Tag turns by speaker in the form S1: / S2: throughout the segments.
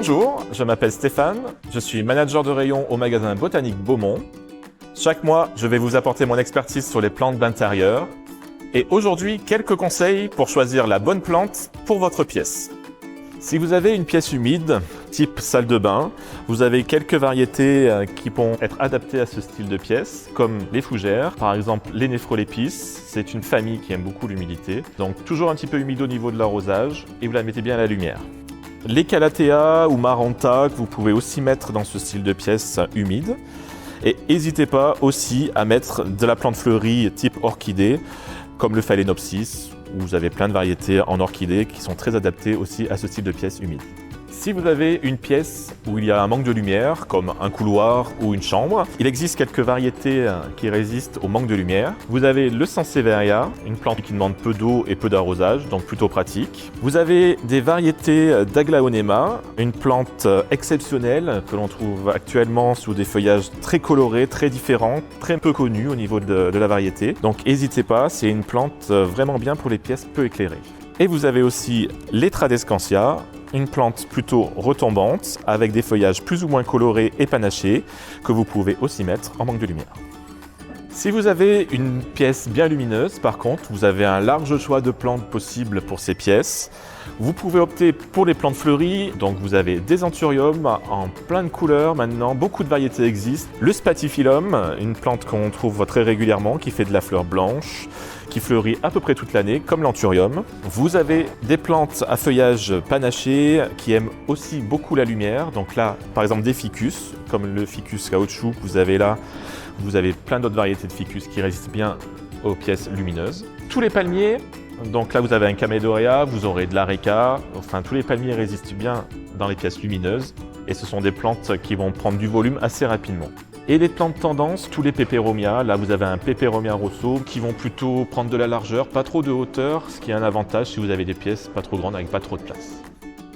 S1: Bonjour, je m'appelle Stéphane, je suis manager de rayon au magasin Botanique Beaumont. Chaque mois, je vais vous apporter mon expertise sur les plantes d'intérieur. Et aujourd'hui, quelques conseils pour choisir la bonne plante pour votre pièce. Si vous avez une pièce humide, type salle de bain, vous avez quelques variétés qui vont être adaptées à ce style de pièce, comme les fougères, par exemple les Nephrolepis. C'est une famille qui aime beaucoup l'humidité, donc toujours un petit peu humide au niveau de l'arrosage et vous la mettez bien à la lumière. Les Calathea ou Maranta que vous pouvez aussi mettre dans ce style de pièce humide. Et n'hésitez pas aussi à mettre de la plante fleurie type orchidée, comme le Phalaenopsis, où vous avez plein de variétés en orchidées qui sont très adaptées aussi à ce style de pièce humide. Si vous avez une pièce où il y a un manque de lumière, comme un couloir ou une chambre, il existe quelques variétés qui résistent au manque de lumière. Vous avez le Sansevieria, une plante qui demande peu d'eau et peu d'arrosage, donc plutôt pratique. Vous avez des variétés d'Aglaonema, une plante exceptionnelle que l'on trouve actuellement sous des feuillages très colorés, très différents, très peu connus au niveau de la variété. Donc n'hésitez pas, c'est une plante vraiment bien pour les pièces peu éclairées. Et vous avez aussi les Tradescantia, une plante plutôt retombante avec des feuillages plus ou moins colorés et panachés que vous pouvez aussi mettre en manque de lumière. Si vous avez une pièce bien lumineuse, par contre, vous avez un large choix de plantes possibles pour ces pièces. Vous pouvez opter pour les plantes fleuries, donc vous avez des anthuriums en plein de couleurs maintenant, beaucoup de variétés existent. Le Spathiphyllum, une plante qu'on trouve très régulièrement, qui fait de la fleur blanche, qui fleurit à peu près toute l'année, comme l'anthurium. Vous avez des plantes à feuillage panaché qui aiment aussi beaucoup la lumière, donc là, par exemple des ficus, comme le ficus caoutchouc que vous avez là. Vous avez plein d'autres variétés de ficus qui résistent bien aux pièces lumineuses. Tous les palmiers, donc là vous avez un Camédoréa, vous aurez de l'areca, enfin tous les palmiers résistent bien dans les pièces lumineuses et ce sont des plantes qui vont prendre du volume assez rapidement. Et les plantes tendance, tous les Peperomia, là vous avez un Peperomia rosso qui vont plutôt prendre de la largeur, pas trop de hauteur, ce qui est un avantage si vous avez des pièces pas trop grandes avec pas trop de place.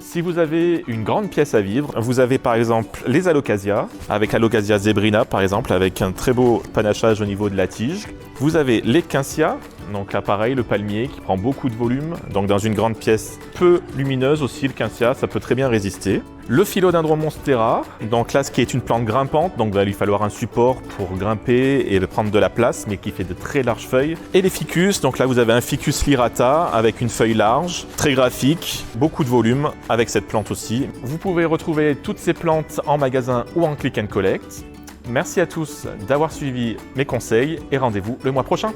S1: Si vous avez une grande pièce à vivre, vous avez par exemple les Alocasia, avec Alocasia zebrina par exemple, avec un très beau panachage au niveau de la tige. Vous avez les Quincia, donc là pareil, le palmier qui prend beaucoup de volume, donc dans une grande pièce peu lumineuse aussi, le Quincia, ça peut très bien résister. Le Philodendron monstera, donc là ce qui est une plante grimpante, donc il va lui falloir un support pour grimper et prendre de la place, mais qui fait de très larges feuilles. Et les Ficus, donc là vous avez un Ficus lirata avec une feuille large, très graphique, beaucoup de volume avec cette plante aussi. Vous pouvez retrouver toutes ces plantes en magasin ou en click and collect. Merci à tous d'avoir suivi mes conseils et rendez-vous le mois prochain.